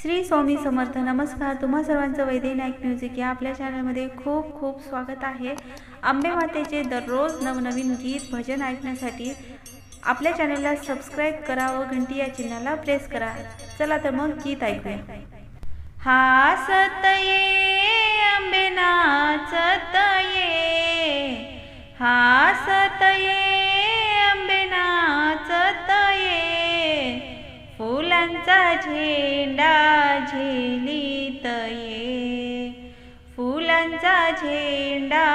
श्री स्वामी समर्थ. नमस्कार. तुम्हा सर्वांचं वैद्य नाईक म्युझिक या आपल्या चॅनलमध्ये खूप खूप स्वागत आहे. अंबे मातेचे दररोज नवनवीन गीत भजन ऐकण्यासाठी आपल्या चॅनलला सबस्क्राईब करा व घंटी या चिन्हाला प्रेस करा. चला तर मग गीत ऐकूया. हासत ये अंबे नाचत ये, हासत ये अंबे नाचत ये, फुलांचा झेंडा झेलीत ये, फुलांचा झेंडा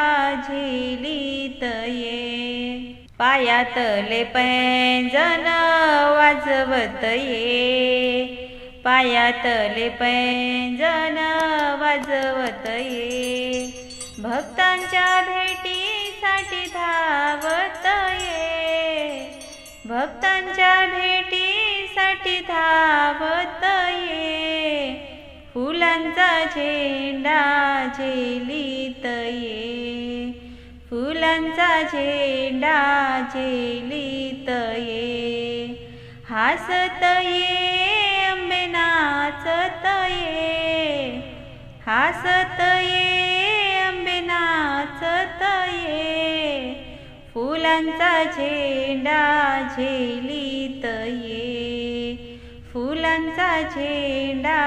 झेलीत ये, पायातले पैंजण वाजवत ये, पायातले पैंजण वाजवत ये, भक्तांच्या भेटीसाठी धावत ये, भक्तांच्या भेटीसाठी धावत ये, फुलांचा झेंडा झेलीत ये, फुलांचा झेंडा झेलीत ये, हासत ये अंबे नाचत ये, हासत ये अंबे नाचत ये, फुलांचा झेंडा झेलीत ये, फुलांचा झेंडा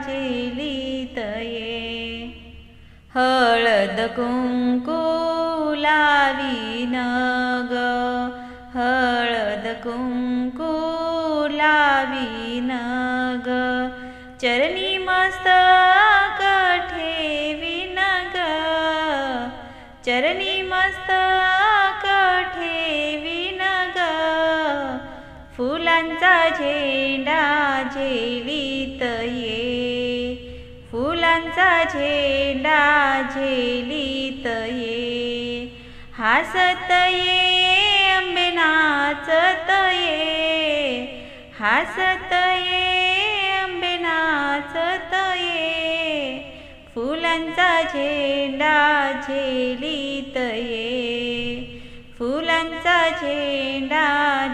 झेलीत ये, हळद कुंकू लावीन ग, हळद कुंकू लावीन ग, चरणी मस्तक ठेवीन ग, चरणी मस्तक ठेवीन ग, फुलांचा झेंडा झेलीत ये, फुलांचा झेंडा झेलीत ये, हासत ये अंबे नाचत ये, हासत ये अंबे नाचत ये, फुलांचा झेंडा झेलीत ये, फुलांचा झेंडा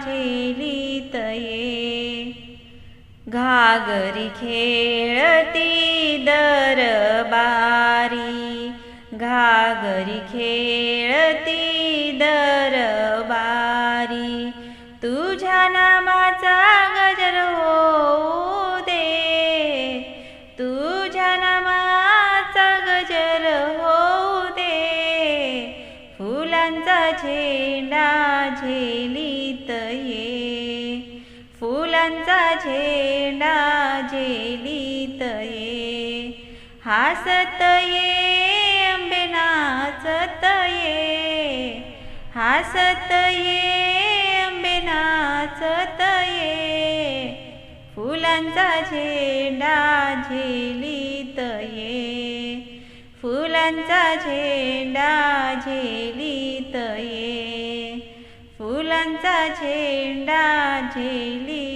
झेलीत ये, घागरी खेळती दरबारी, घागरी खेळती दरबारी, तुझ्या नामाचा गजर होऊ दे, तुझ्या नामाचा गजर होऊ दे, फुलांचा झेंडा झेलीत ये, फुलांचा झेंडा झेलीत ये, हासत ये अंबे नाचत ये, हासत ये अंबे नाचत ये, फुलांचा झेंडा झेलीत ये, फुलांचा झेंडा झेलीत ये, फुलांचा झेंडा झेलीत